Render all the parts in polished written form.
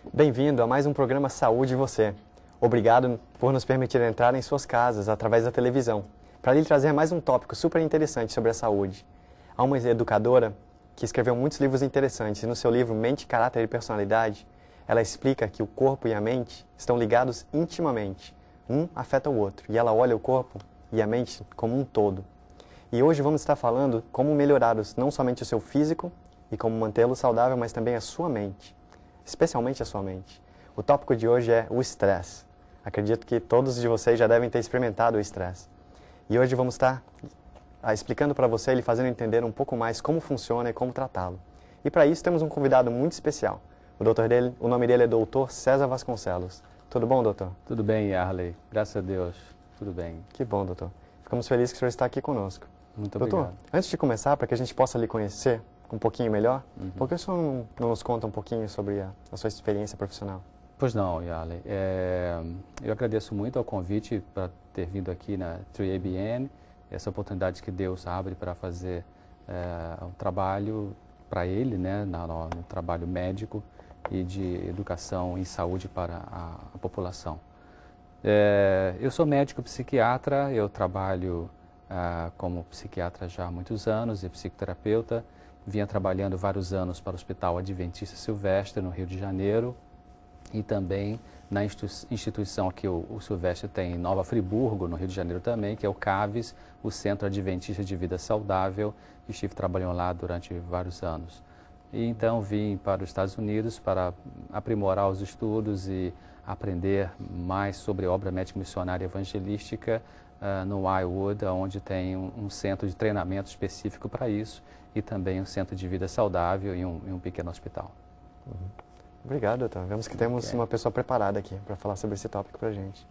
Bem-vindo a mais um programa Saúde e Você. Obrigado por nos permitir entrar em suas casas através da televisão, para lhe trazer mais um tópico super interessante sobre a saúde. Há uma educadora que escreveu muitos livros interessantes e no seu livro Mente, Caráter e Personalidade, ela explica que o corpo e a mente estão ligados intimamente. Um afeta o outro e ela olha o corpo e a mente como um todo. E hoje vamos estar falando como melhorar não somente o seu físico e como mantê-lo saudável, mas também a sua mente, especialmente a sua mente. O tópico de hoje é o estresse. Acredito que todos de vocês já devem ter experimentado o estresse. E hoje vamos estar explicando para você e lhe fazendo entender um pouco mais como funciona e como tratá-lo. E para isso temos um convidado muito especial. O nome dele é Dr. César Vasconcelos. Tudo bom, doutor? Tudo bem, Yarley. Graças a Deus. Tudo bem. Que bom, doutor. Ficamos felizes que o senhor está aqui conosco. Muito doutor, obrigado. Antes de começar, para que a gente possa lhe conhecer um pouquinho melhor, por que o senhor não nos conta um pouquinho sobre a sua experiência profissional? Pois não, Yarley. Eu agradeço muito ao convite para ter vindo aqui na 3ABN, essa oportunidade que Deus abre para fazer um trabalho para ele, né, no trabalho médico e de educação em saúde para a população. Eu sou médico psiquiatra, eu trabalho como psiquiatra já há muitos anos e psicoterapeuta. Vinha trabalhando vários anos para o Hospital Adventista Silvestre, no Rio de Janeiro, e também na instituição que o Silvestre tem em Nova Friburgo, no Rio de Janeiro também, que é o CAVES, o Centro Adventista de Vida Saudável, e estive trabalhando lá durante vários anos. E então vim para os Estados Unidos para aprimorar os estudos e aprender mais sobre obra médica missionária evangelística no Wildwood, onde tem um centro de treinamento específico para isso e também um centro de vida saudável e um pequeno hospital. Obrigado, doutor. Vemos que temos uma pessoa preparada aqui para falar sobre esse tópico para a gente.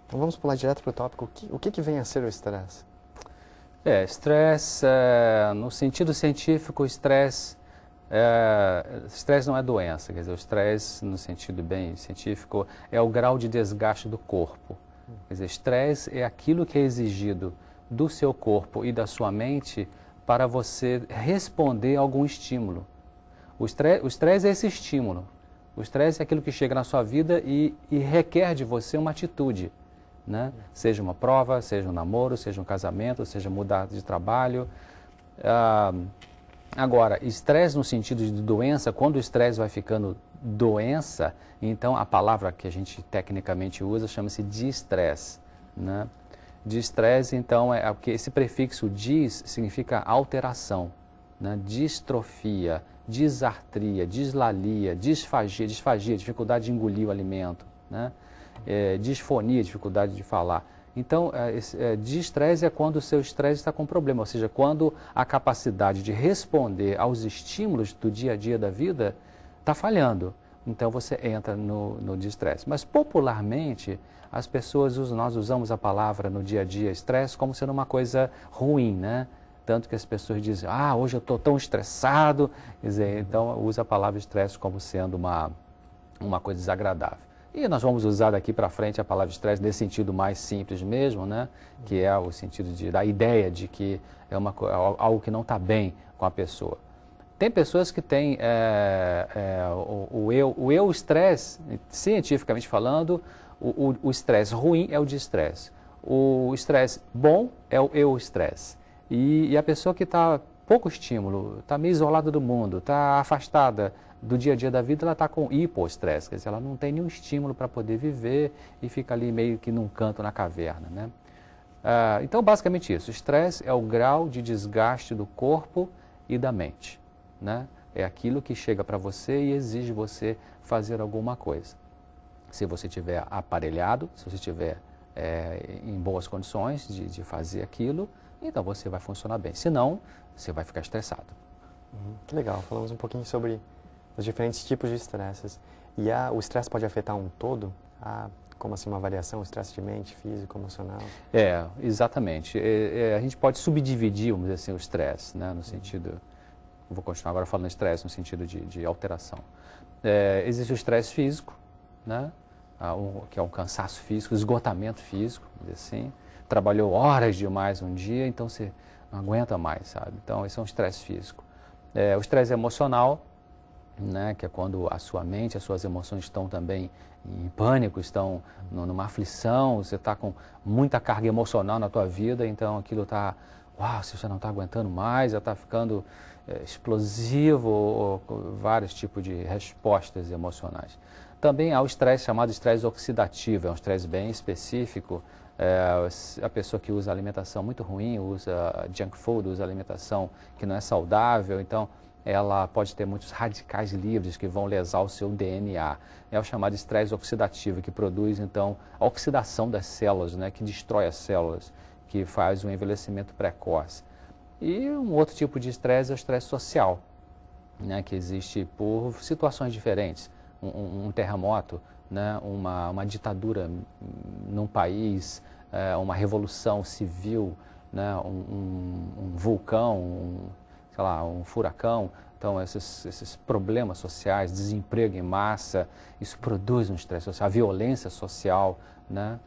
Então vamos pular direto para o tópico. O que vem a ser o estresse? Estresse, no sentido científico, estresse não é doença, quer dizer, o estresse, no sentido bem científico, é o grau de desgaste do corpo. Quer dizer, estresse é aquilo que é exigido do seu corpo e da sua mente para você responder a algum estímulo. O estresse é esse estímulo. O estresse é aquilo que chega na sua vida e requer de você uma atitude, né? Seja uma prova, seja um namoro, seja um casamento, seja mudar de trabalho. Agora, estresse no sentido de doença, quando o estresse vai ficando doença, então a palavra que a gente tecnicamente usa chama-se distresse, né? Distresse, então, porque esse prefixo dis significa alteração, né? Distrofia, disartria, dislalia, disfagia, dificuldade de engolir o alimento, né? Disfonia, dificuldade de falar. Então, distresse é quando o seu estresse está com problema, ou seja, quando a capacidade de responder aos estímulos do dia a dia da vida está falhando. Então, você entra no distresse. Mas, popularmente, nós usamos a palavra no dia a dia estresse como sendo uma coisa ruim, né? Tanto que as pessoas dizem, hoje eu estou tão estressado. Quer dizer, então, usa a palavra estresse como sendo uma coisa desagradável. E nós vamos usar daqui para frente a palavra estresse nesse sentido mais simples mesmo, né? Que é o sentido da ideia de que é algo que não está bem com a pessoa. Tem pessoas que têm o eu estresse, cientificamente falando, o estresse ruim é o distresse. O estresse bom é o eu estresse. E a pessoa que está pouco estímulo, está meio isolada do mundo, está afastada do dia a dia da vida, ela está com hipoestresse, quer dizer, ela não tem nenhum estímulo para poder viver e fica ali meio que num canto na caverna, né? Então, basicamente isso, o estresse é o grau de desgaste do corpo e da mente, né? É aquilo que chega para você e exige você fazer alguma coisa. Se você estiver aparelhado, se você estiver em boas condições de fazer aquilo, então você vai funcionar bem. Se não, você vai ficar estressado. Que legal. Falamos um pouquinho sobre os diferentes tipos de estresses. E o estresse pode afetar um todo? Como assim uma variação? Estresse de mente, físico, emocional? Exatamente. A gente pode subdividir, vamos dizer assim, o estresse, né? No sentido... Vou continuar agora falando estresse no sentido de alteração. Existe o estresse físico, né? Que é um cansaço físico, esgotamento físico, vamos dizer assim. Trabalhou horas demais um dia, então você não aguenta mais, sabe? Então, esse é um estresse físico. O estresse emocional né, que é quando a sua mente, as suas emoções estão também em pânico, estão numa aflição, você está com muita carga emocional na tua vida, então aquilo está, uau, você já não está aguentando mais, já está ficando explosivo, ou vários tipos de respostas emocionais. Também há o estresse chamado estresse oxidativo, é um estresse bem específico. A pessoa que usa alimentação muito ruim, usa junk food, usa alimentação que não é saudável, então ela pode ter muitos radicais livres que vão lesar o seu DNA. É o chamado estresse oxidativo, que produz, então, a oxidação das células, né, que destrói as células, que faz um envelhecimento precoce. E um outro tipo de estresse é o estresse social, né, que existe por situações diferentes. Um terremoto, né, uma ditadura num país, uma revolução civil, né, um vulcão, sei lá, um furacão. Então, esses problemas sociais, desemprego em massa, isso produz um estresse social. A violência social, né,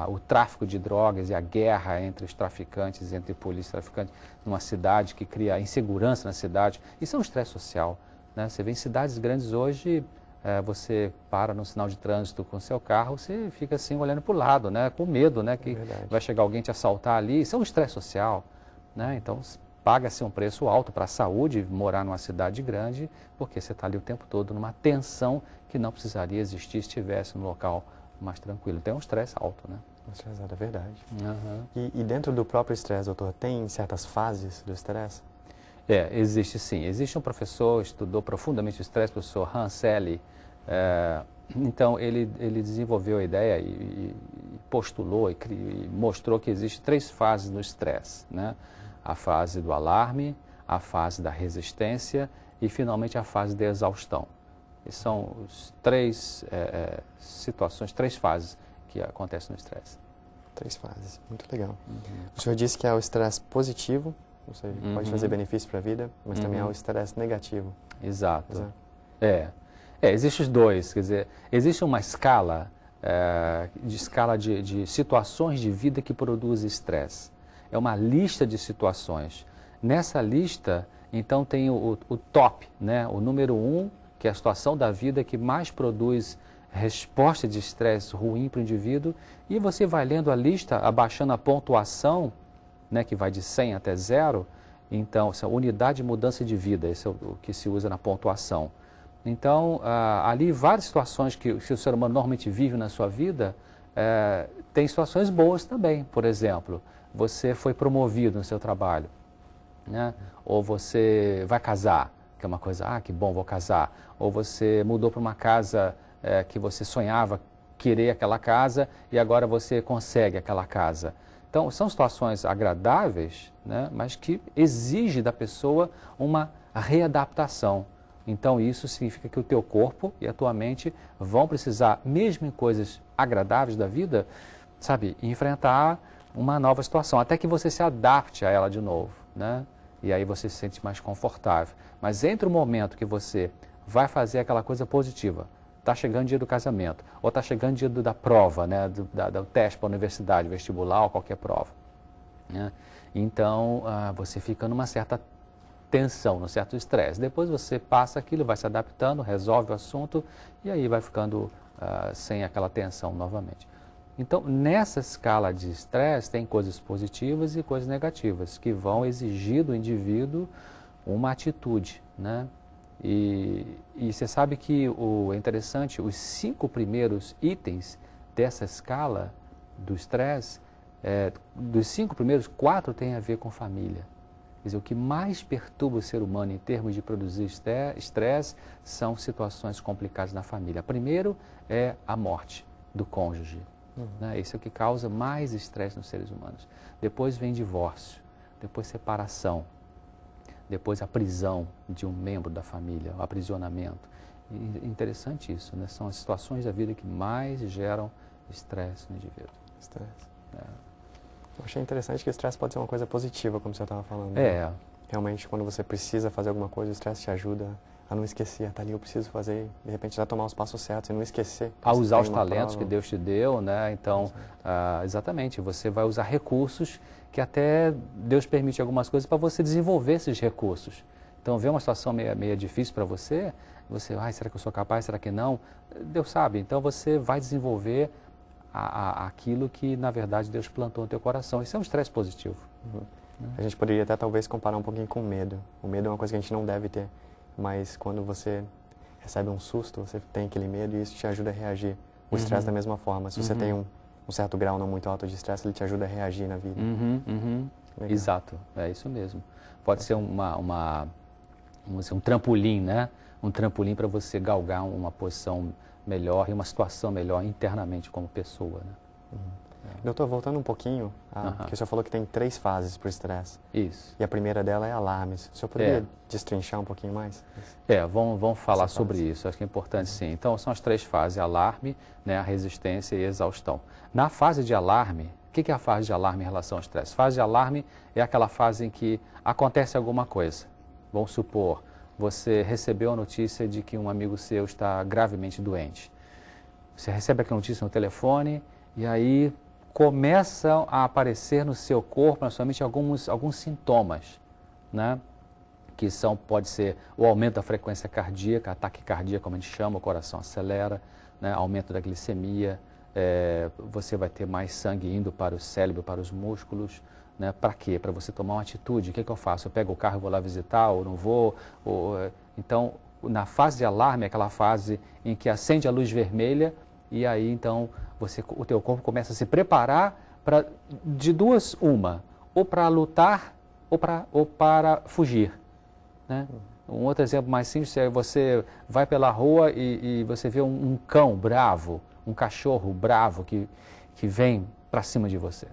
o tráfico de drogas e a guerra entre os traficantes, entre polícia e traficantes, numa cidade que cria insegurança na cidade. Isso é um estresse social, né? Você vê em cidades grandes hoje, você para no sinal de trânsito com o seu carro, você fica assim olhando para o lado, né, com medo, né, que vai chegar alguém te assaltar ali. Isso é um estresse social, né? Então, paga-se um preço alto para a saúde morar numa cidade grande, porque você está ali o tempo todo numa tensão que não precisaria existir se estivesse num local mais tranquilo. Tem um estresse alto, né? Um estresse alto, é verdade. Uhum. E dentro do próprio estresse, doutor, tem certas fases do estresse? Existe sim. Existe um professor, estudou profundamente o estresse, o professor Hans Selye. Então, ele desenvolveu a ideia e postulou e mostrou que existem 3 fases no estresse, né? A fase do alarme, a fase da resistência e, finalmente, a fase da exaustão. E são os 3 situações, 3 fases que acontecem no estresse. 3 fases, muito legal. O senhor disse que é o estresse positivo, ou seja, pode trazer benefícios para a vida, mas também há o estresse negativo. Exato. Existem os dois, quer dizer, existe uma escala, de situações de vida que produzem estresse. É uma lista de situações. Nessa lista, então, tem o top, né? O número 1, que é a situação da vida que mais produz resposta de estresse ruim para o indivíduo, e você vai lendo a lista, abaixando a pontuação, né, que vai de 100 até 0, então, essa unidade de mudança de vida, esse é o que se usa na pontuação. Então, ali várias situações que o ser humano normalmente vive na sua vida, tem situações boas também. Por exemplo, você foi promovido no seu trabalho, né? Ou você vai casar, que é uma coisa, que bom, vou casar. Ou você mudou para uma casa que você sonhava querer aquela casa e agora você consegue aquela casa. Então, são situações agradáveis, né, mas que exigem da pessoa uma readaptação. Então, isso significa que o teu corpo e a tua mente vão precisar, mesmo em coisas agradáveis da vida, sabe, enfrentar uma nova situação, até que você se adapte a ela de novo, né? E aí você se sente mais confortável. Mas entre o momento que você vai fazer aquela coisa positiva, está chegando o dia do casamento, ou está chegando o dia da prova, né, do teste para a universidade, vestibular ou qualquer prova, né? Então, você fica numa certa tensão, num certo estresse. Depois você passa aquilo, vai se adaptando, resolve o assunto e aí vai ficando sem aquela tensão novamente. Então, nessa escala de estresse, tem coisas positivas e coisas negativas, que vão exigir do indivíduo uma atitude, né? E você sabe que é interessante, os 5 primeiros itens dessa escala do estresse, dos 5 primeiros, 4 têm a ver com família. Quer dizer, o que mais perturba o ser humano em termos de produzir estresse são situações complicadas na família. Primeiro é a morte do cônjuge. Né? Esse é o que causa mais estresse nos seres humanos. Depois vem divórcio, depois separação, depois a prisão de um membro da família, o aprisionamento. E interessante isso, né? São as situações da vida que mais geram estresse no indivíduo. Estresse. Eu achei interessante que o estresse pode ser uma coisa positiva, como você estava falando. Realmente, quando você precisa fazer alguma coisa, o estresse te ajuda a não esquecer. Tá ali, eu preciso fazer, de repente, já tomar os passos certos e não esquecer. A usar os talentos que Deus te deu, né? Então, exatamente, você vai usar recursos que até Deus permite algumas coisas para você desenvolver esses recursos. Então, vê uma situação meio difícil para você, ai, será que eu sou capaz, será que não? Deus sabe, então você vai desenvolver aquilo que, na verdade, Deus plantou no teu coração. Isso é um estresse positivo. A gente poderia até talvez comparar um pouquinho com o medo. O medo é uma coisa que a gente não deve ter, mas quando você recebe um susto, você tem aquele medo e isso te ajuda a reagir. O estresse da mesma forma. Se você tem um certo grau não muito alto de estresse, ele te ajuda a reagir na vida. Exato, é isso mesmo. Pode ser vamos dizer, um trampolim, né? Um trampolim para você galgar uma posição melhor e uma situação melhor internamente como pessoa, né? Doutor, voltando um pouquinho, porque o senhor falou que tem 3 fases para o estresse. Isso. E a primeira dela é alarmes. O senhor poderia destrinchar um pouquinho mais? Vamos falar sobre isso. Acho que é importante sim. Então, são as 3 fases: alarme, né, a resistência e a exaustão. Na fase de alarme, o que é a fase de alarme em relação ao estresse? Fase de alarme é aquela fase em que acontece alguma coisa. Vamos supor, você recebeu a notícia de que um amigo seu está gravemente doente. Você recebe aquela notícia no telefone e aí começam a aparecer no seu corpo, na sua mente, alguns sintomas, né? Que pode ser o aumento da frequência cardíaca, ataque cardíaco, como a gente chama, o coração acelera, né? Aumento da glicemia, você vai ter mais sangue indo para o cérebro, para os músculos, né? Para quê? Para você tomar uma atitude. O que eu faço? Eu pego o carro e vou lá visitar ou não vou? Então, na fase de alarme, é aquela fase em que acende a luz vermelha e aí, então, o teu corpo começa a se preparar de duas, ou para lutar ou para fugir, né? Um outro exemplo mais simples é você vai pela rua e você vê um cão bravo, um cachorro bravo que vem para cima de você.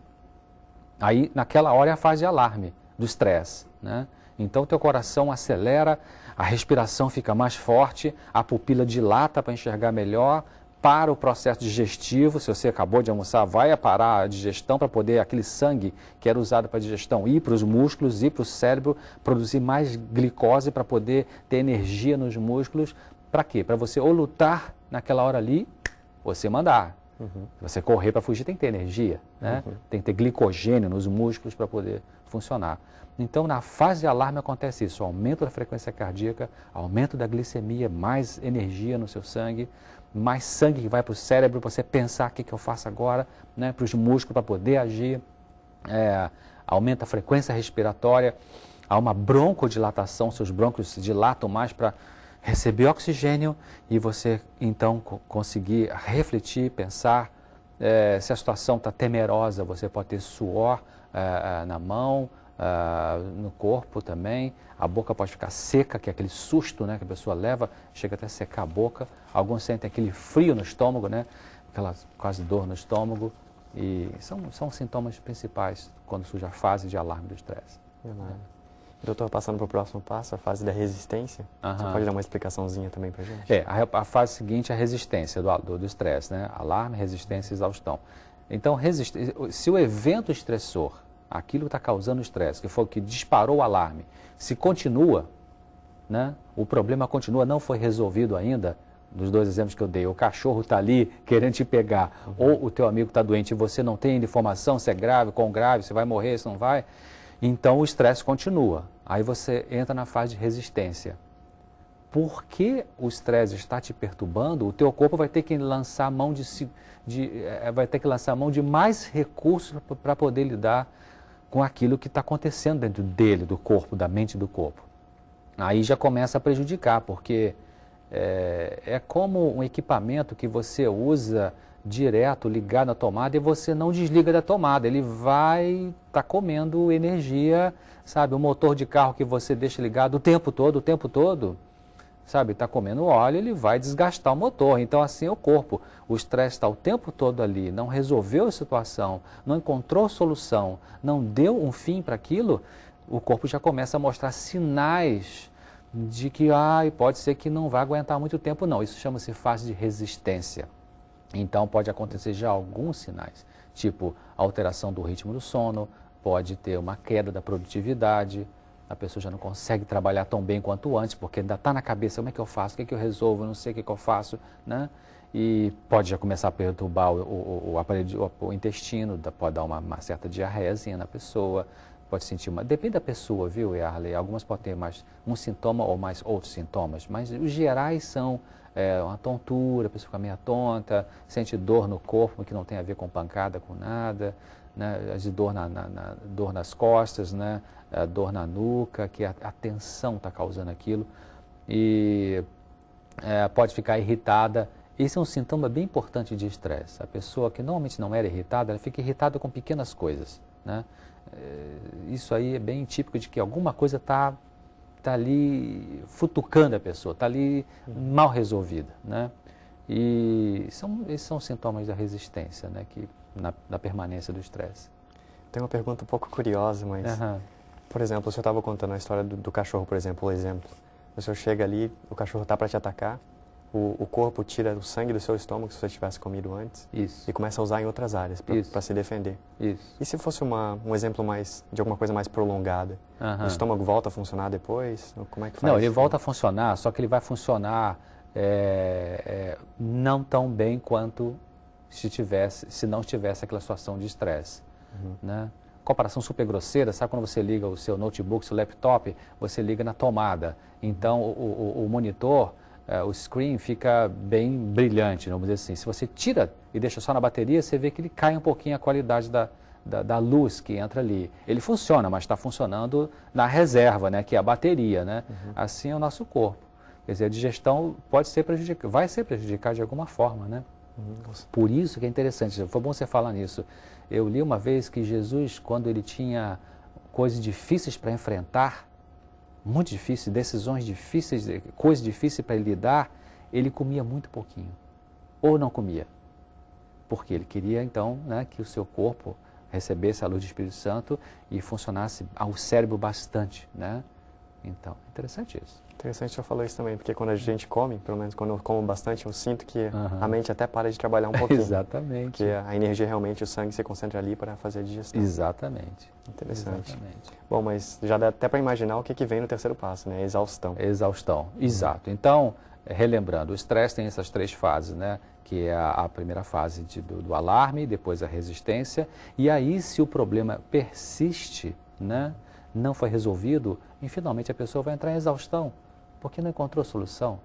Aí, naquela hora, é a fase de alarme do estresse, né? Então, teu coração acelera, a respiração fica mais forte, a pupila dilata para enxergar melhor, para o processo digestivo. Se você acabou de almoçar, vai parar a digestão para poder aquele sangue que era usado para a digestão ir para os músculos, ir para o cérebro, produzir mais glicose para poder ter energia nos músculos. Para quê? Para você ou lutar naquela hora ali, ou você mandar. Se você correr para fugir, tem que ter energia, né? Tem que ter glicogênio nos músculos para poder funcionar. Então, na fase de alarme acontece isso: aumento da frequência cardíaca, aumento da glicemia, mais energia no seu sangue, mais sangue que vai para o cérebro para você pensar o que eu faço agora, né? Para os músculos para poder agir, aumenta a frequência respiratória, há uma broncodilatação, seus brônquios se dilatam mais para receber oxigênio e você então conseguir refletir, pensar. Se a situação está temerosa, você pode ter suor na mão, no corpo também, a boca pode ficar seca, que é aquele susto, né, que a pessoa leva, chega até a secar a boca. Alguns sentem aquele frio no estômago, né, aquela quase dor no estômago, e são sintomas principais quando surge a fase de alarme do estresse. Doutor, passando para o próximo passo, a fase da resistência, você pode dar uma explicaçãozinha também para a gente? A fase seguinte é a resistência do estresse, né, alarme, resistência e exaustão. Então, se o evento estressor, aquilo que está causando estresse, que foi o que disparou o alarme, se continua, né, o problema continua, não foi resolvido ainda, dos 2 exemplos que eu dei, o cachorro está ali querendo te pegar, ou o teu amigo está doente e você não tem informação se é grave, quão grave, se vai morrer, se não vai, então o estresse continua. Aí você entra na fase de resistência. Porque o estresse está te perturbando, o teu corpo vai ter que lançar mão de mais recursos para poder lidar com aquilo que está acontecendo dentro dele, do corpo, da mente do corpo. Aí já começa a prejudicar, porque é como um equipamento que você usa direto, ligado na tomada, e você não desliga da tomada. Ele vai estar comendo energia, sabe? O motor de carro que você deixa ligado o tempo todo, sabe? Está comendo óleo, ele vai desgastar o motor. Então, assim é o corpo. O estresse está o tempo todo ali, não resolveu a situação, não encontrou solução, não deu um fim para aquilo, o corpo já começa a mostrar sinais de que pode ser que não vai aguentar muito tempo, não. Isso chama-se fase de resistência. Então, pode acontecer já alguns sinais, tipo alteração do ritmo do sono, pode ter uma queda da produtividade, a pessoa já não consegue trabalhar tão bem quanto antes, porque ainda está na cabeça, como é que eu faço, o que eu resolvo, não sei o que eu faço, né? E pode já começar a perturbar o intestino, pode dar uma certa diarreazinha na pessoa, pode sentir uma... Depende da pessoa, viu, Yarley? Algumas podem ter mais um sintoma ou mais outros sintomas, mas os gerais são uma tontura, a pessoa fica meio tonta, sente dor no corpo, que não tem a ver com pancada, com nada, né? Dor nas costas, né? Dor na nuca, que a tensão está causando aquilo, e pode ficar irritada. Esse é um sintoma bem importante de estresse. A pessoa que normalmente não era irritada, ela fica irritada com pequenas coisas, né? Isso aí é bem típico de que alguma coisa está ali futucando a pessoa, está ali mal resolvida, né? E esses são sintomas da resistência, né? Que, na permanência do estresse. Tem uma pergunta um pouco curiosa, mas... Por exemplo, o senhor estava contando a história do cachorro, por exemplo, o exemplo. O senhor chega ali, o cachorro está para te atacar, o corpo tira o sangue do seu estômago, se você tivesse comido antes, Isso. e começa a usar em outras áreas para se defender. Isso. E se fosse um exemplo de alguma coisa mais prolongada? O estômago volta a funcionar depois? Como é que faz? Não, ele volta a funcionar, só que ele vai funcionar não tão bem quanto se não tivesse aquela situação de estresse, né? Comparação super grosseira, sabe quando você liga o seu notebook, seu laptop, você liga na tomada. Então, o monitor, o screen fica bem brilhante, vamos dizer assim. Se você tira e deixa só na bateria, você vê que ele cai um pouquinho a qualidade da luz que entra ali. Ele funciona, mas está funcionando na reserva, né, que é a bateria, né? Assim é o nosso corpo. Quer dizer, a digestão pode ser prejudicada, vai ser prejudicada de alguma forma, né? Por isso que é interessante, foi bom você falar nisso. Eu li uma vez que Jesus, quando ele tinha coisas difíceis para enfrentar, muito difíceis, decisões difíceis, coisas difíceis para ele lidar, ele comia muito pouquinho, ou não comia, porque ele queria então, né, que o seu corpo recebesse a luz do Espírito Santo e funcionasse ao cérebro bastante, né? Então, interessante isso. Interessante que você falou isso também, porque quando a gente come, pelo menos quando eu como bastante, eu sinto que a mente até para de trabalhar um pouquinho. Exatamente. Porque a energia realmente, o sangue se concentra ali para fazer a digestão. Exatamente. Interessante. Exatamente. Bom, mas já dá até para imaginar o que vem no terceiro passo, né? Exaustão. Exaustão, exato. Então, relembrando, o estresse tem essas 3 fases, né? Que é a primeira fase do alarme, depois a resistência, e aí se o problema persiste, né? Não foi resolvido, e finalmente a pessoa vai entrar em exaustão, porque não encontrou solução,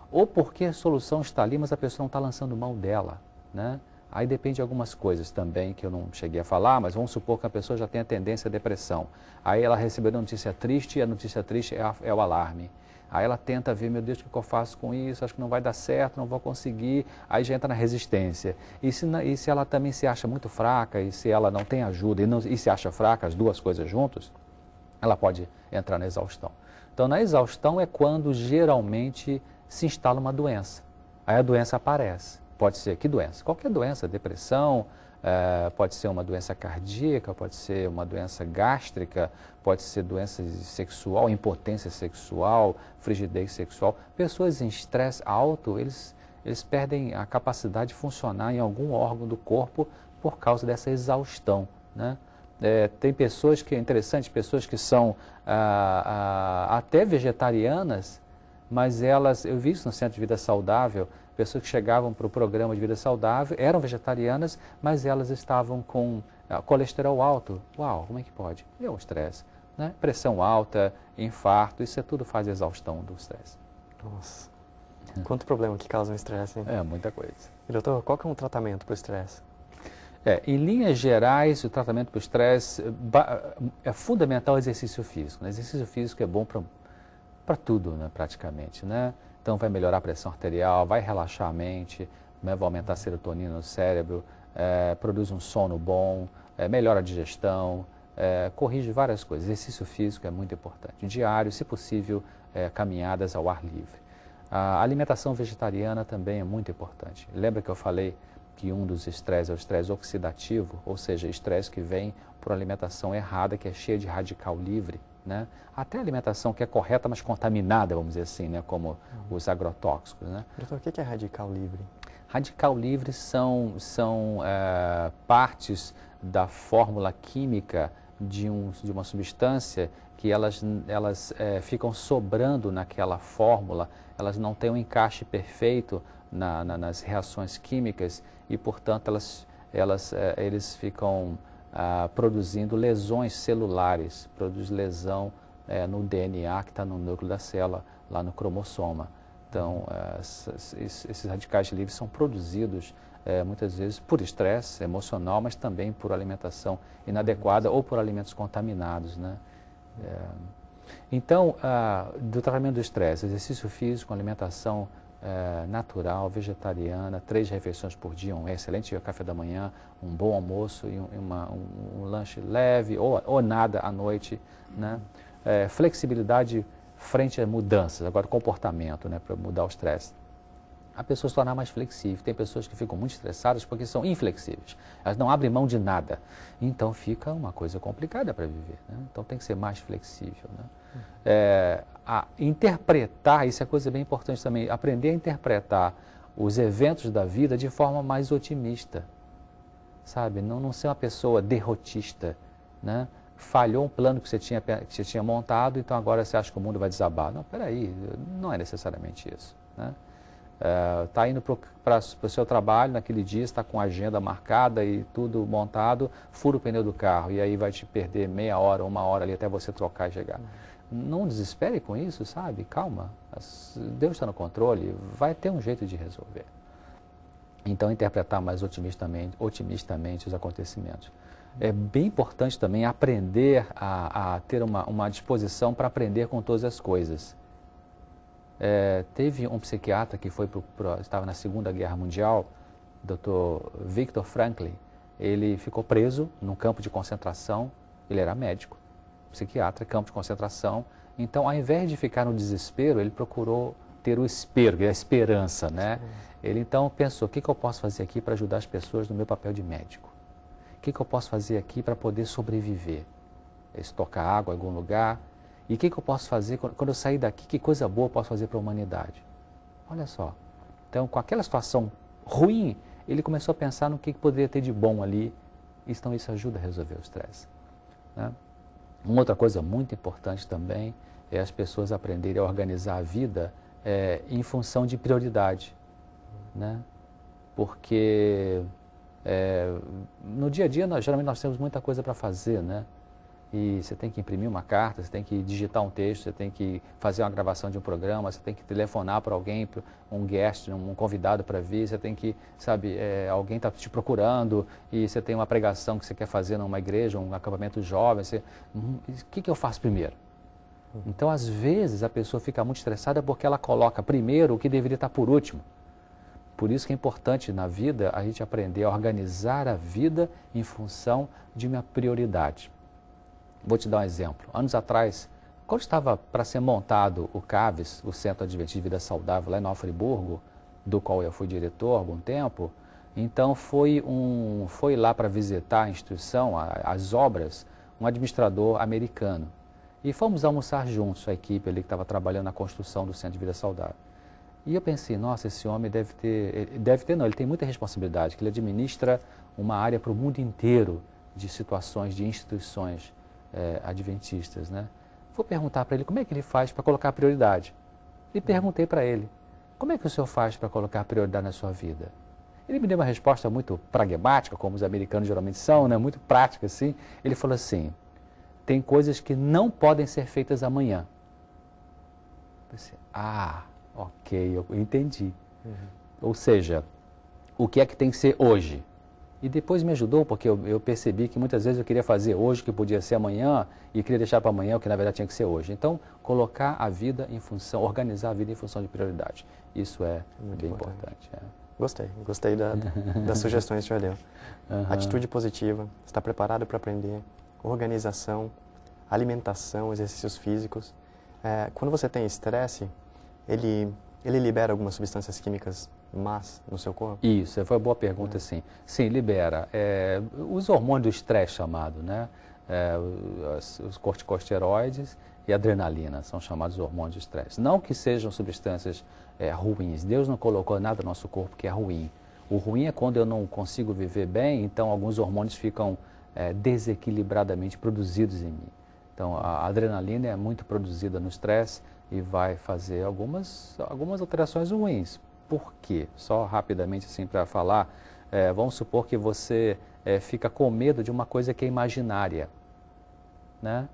ou porque a solução está ali, mas a pessoa não está lançando mão dela, né? Aí depende de algumas coisas também que eu não cheguei a falar, mas vamos supor que a pessoa já tenha tendência à depressão. Aí ela recebeu uma notícia triste, e a notícia triste é o alarme. Aí ela tenta ver, meu Deus, o que eu faço com isso? Acho que não vai dar certo, não vou conseguir. Aí já entra na resistência. E se ela também se acha muito fraca, e se ela não tem ajuda, e se acha fraca, as duas coisas juntas, ela pode entrar na exaustão. Então, na exaustão é quando geralmente se instala uma doença. Aí a doença aparece. Pode ser, que doença? Qualquer doença, depressão, pode ser uma doença cardíaca, pode ser uma doença gástrica, pode ser doença sexual, impotência sexual, frigidez sexual. Pessoas em estresse alto, eles perdem a capacidade de funcionar em algum órgão do corpo por causa dessa exaustão, né? Tem pessoas que, é interessante, pessoas que são até vegetarianas, mas eu vi isso no Centro de Vida Saudável, pessoas que chegavam para o programa de vida saudável, eram vegetarianas, mas elas estavam com colesterol alto. Uau, como é que pode? É um estresse, né? Pressão alta, infarto, isso tudo faz exaustão do estresse. Nossa, quanto problema que causa o estresse, hein? É, muita coisa. E, doutor, qual que é um tratamento para o estresse? Em linhas gerais, o tratamento para o estresse é fundamental o exercício físico. O exercício físico é bom para tudo, né, praticamente, né? Então, vai melhorar a pressão arterial, vai relaxar a mente, né, vai aumentar a serotonina no cérebro, produz um sono bom, melhora a digestão, corrige várias coisas. Exercício físico é muito importante. Diário, se possível, caminhadas ao ar livre. A alimentação vegetariana também é muito importante. Lembra que eu falei que um dos estresses é o estresse oxidativo, ou seja, estresse que vem por alimentação errada, que é cheia de radical livre, né? Até a alimentação que é correta, mas contaminada, vamos dizer assim, né? Como os agrotóxicos, né? Doutor, o que é radical livre? Radical livre são partes da fórmula química de uma substância que elas ficam sobrando naquela fórmula, elas não têm um encaixe perfeito nas reações químicas e, portanto, eles ficam produzindo lesões celulares, produz lesão no DNA que está no núcleo da célula, lá no cromossoma. Então, esses radicais livres são produzidos muitas vezes por estresse emocional, mas também por alimentação inadequada ou por alimentos contaminados, né? Então, do tratamento do estresse, exercício físico, alimentação natural, vegetariana, 3 refeições por dia, um excelente café da manhã, um bom almoço e um lanche leve ou nada à noite, né? Flexibilidade frente a mudanças, agora comportamento, né, para mudar o estresse. A pessoa se tornar mais flexível. Tem pessoas que ficam muito estressadas porque são inflexíveis. Elas não abrem mão de nada. Então fica uma coisa complicada para viver, né? Então tem que ser mais flexível, né? Interpretar, isso é coisa bem importante também, aprender a interpretar os eventos da vida de forma mais otimista, sabe? Não ser uma pessoa derrotista, né? Falhou um plano que você tinha montado, então agora você acha que o mundo vai desabar. Não, peraí, não é necessariamente isso, né? Está indo para o seu trabalho naquele dia, está com a agenda marcada e tudo montado, fura o pneu do carro e aí vai te perder meia hora, 1 hora ali até você trocar e chegar. Não desespere com isso, sabe? Calma, Deus está no controle, vai ter um jeito de resolver. Então, interpretar mais otimistamente os acontecimentos. É bem importante também aprender a ter uma disposição para aprender com todas as coisas. Teve um psiquiatra que estava na Segunda Guerra Mundial, Dr. Viktor Frankl. Ele ficou preso num campo de concentração, ele era médico, psiquiatra, campo de concentração. Então, ao invés de ficar no desespero, ele procurou ter o espero, a esperança, né? Ele então pensou, o que eu posso fazer aqui para ajudar as pessoas no meu papel de médico? O que eu posso fazer aqui para poder sobreviver? Estocar água em algum lugar? E o que eu posso fazer quando eu sair daqui? Que coisa boa eu posso fazer para a humanidade? Olha só. Então, com aquela situação ruim, ele começou a pensar no que poderia ter de bom ali. Então, isso ajuda a resolver o estresse, né? Uma outra coisa muito importante também é as pessoas aprenderem a organizar a vida em função de prioridade, né? Porque no dia a dia, geralmente nós temos muita coisa para fazer, né? E você tem que imprimir uma carta, você tem que digitar um texto, você tem que fazer uma gravação de um programa, você tem que telefonar para alguém, um guest, um convidado para vir, você tem que, sabe, alguém está te procurando e você tem uma pregação que você quer fazer numa igreja, um acampamento jovem, o que eu faço primeiro? Então, às vezes, a pessoa fica muito estressada porque ela coloca primeiro o que deveria estar por último. Por isso que é importante na vida a gente aprender a organizar a vida em função de uma prioridade. Vou te dar um exemplo. Anos atrás, quando estava para ser montado o CAVES, o Centro Adventista de Vida Saudável, lá em Nova Friburgo, do qual eu fui diretor há algum tempo, então foi lá para visitar a instituição, as obras, um administrador americano. E fomos almoçar juntos, a equipe ali que estava trabalhando na construção do Centro de Vida Saudável. E eu pensei, nossa, esse homem ele tem muita responsabilidade, que ele administra uma área para o mundo inteiro de situações, de instituições adventistas, né? Vou perguntar para ele como é que ele faz para colocar prioridade. E perguntei para ele, como é que o senhor faz para colocar prioridade na sua vida? Ele me deu uma resposta muito pragmática, como os americanos geralmente são, né? Muito prática, assim. Ele falou assim, tem coisas que não podem ser feitas amanhã. Eu pensei, ok, eu entendi. Ou seja, o que é que tem que ser hoje? E depois me ajudou, porque eu percebi que muitas vezes eu queria fazer hoje o que podia ser amanhã e queria deixar para amanhã o que na verdade tinha que ser hoje. Então, colocar a vida em função, organizar a vida em função de prioridade. Isso é muito bem importante. Gostei das sugestões que o senhor deu. Atitude positiva, estar preparado para aprender, organização, alimentação, exercícios físicos. Quando você tem estresse, ele libera algumas substâncias químicas más no seu corpo? Isso, foi uma boa pergunta, sim. Sim, libera. Os hormônios do estresse chamado, né? Os corticosteroides e adrenalina são chamados hormônios de estresse. Não que sejam substâncias ruins. Deus não colocou nada no nosso corpo que é ruim. O ruim é quando eu não consigo viver bem, então alguns hormônios ficam desequilibradamente produzidos em mim. Então, a adrenalina é muito produzida no estresse e vai fazer algumas alterações ruins. Por quê? Só rapidamente assim para falar, vamos supor que você fica com medo de uma coisa que é imaginária, né?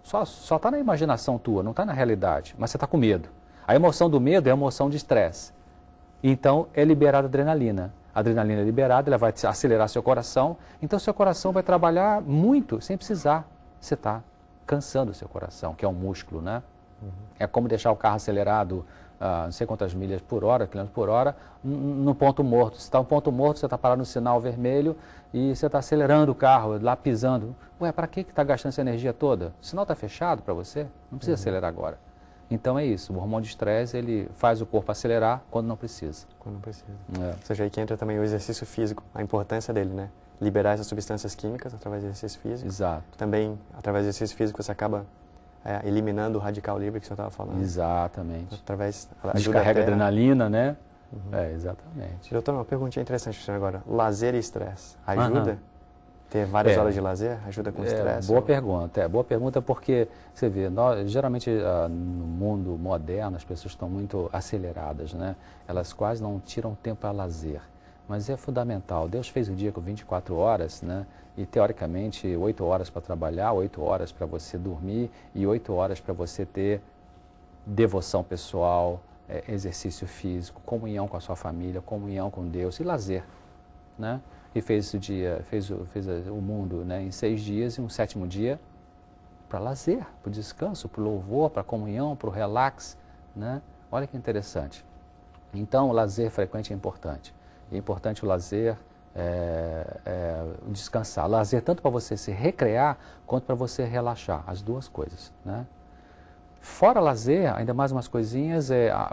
Só está na imaginação tua, não está na realidade, mas você está com medo. A emoção do medo é a emoção de estresse. Então, é liberada adrenalina. A adrenalina é liberada, ela vai acelerar seu coração, então seu coração vai trabalhar muito, sem precisar. Você está cansando o seu coração, que é um músculo, né? É como deixar o carro acelerado não sei quantas milhas por hora, quilômetros por hora, no ponto morto. Se está no ponto morto, você está parado no sinal vermelho e você está acelerando o carro, lá pisando. Ué, para que está gastando essa energia toda? O sinal está fechado para você? Não precisa acelerar agora. Então é isso, o hormônio de estresse, ele faz o corpo acelerar quando não precisa. Quando não precisa. Ou seja, aí que entra também o exercício físico, a importância dele, né? Liberar essas substâncias químicas através do exercício físico. Exato. Também, através do exercício físico, você acaba eliminando o radical livre que você estava falando. Exatamente. Através, descarrega adrenalina, né? Exatamente. Doutor, uma perguntinha interessante para o senhor agora. Lazer e estresse, ajuda? Ter várias horas de lazer ajuda com o estresse? Boa pergunta. Boa pergunta porque, você vê, geralmente no mundo moderno as pessoas estão muito aceleradas, né? Elas quase não tiram tempo para lazer. Mas é fundamental. Deus fez o dia com 24 horas, né? E teoricamente 8 horas para trabalhar, 8 horas para você dormir e 8 horas para você ter devoção pessoal, exercício físico, comunhão com a sua família, comunhão com Deus e lazer, né? E fez o mundo, né, em 6 dias e um 7º dia para lazer, para o descanso, para o louvor, para a comunhão, para o relax, né? Olha que interessante. Então, o lazer frequente é importante. É importante o lazer, descansar. Lazer tanto para você se recrear, quanto para você relaxar, as duas coisas, né? Fora lazer, ainda mais umas coisinhas,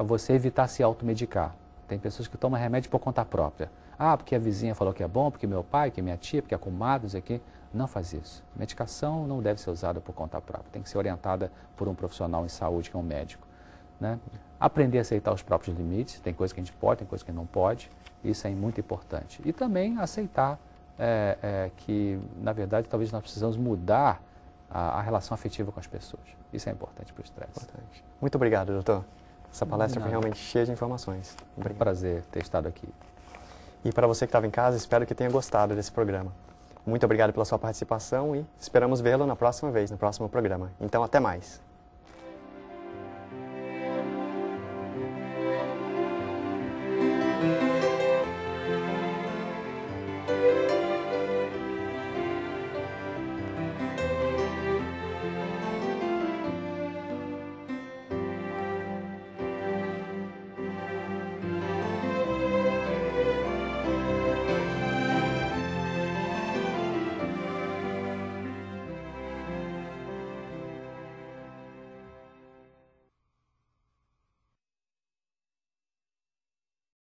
você evitar se automedicar. Tem pessoas que tomam remédio por conta própria. Ah, porque a vizinha falou que é bom, porque meu pai, porque minha tia, porque a comadre, isso aqui. Não faz isso. Medicação não deve ser usada por conta própria. Tem que ser orientada por um profissional em saúde, que é um médico, né? Aprender a aceitar os próprios limites. Tem coisas que a gente pode, tem coisas que não pode. Isso é muito importante. E também aceitar que, na verdade, talvez nós precisamos mudar a relação afetiva com as pessoas. Isso é importante para o estresse. Muito obrigado, doutor. Essa palestra foi realmente cheia de informações. É um prazer ter estado aqui. E para você que estava em casa, espero que tenha gostado desse programa. Muito obrigado pela sua participação e esperamos vê-lo na próxima vez, no próximo programa. Então, até mais.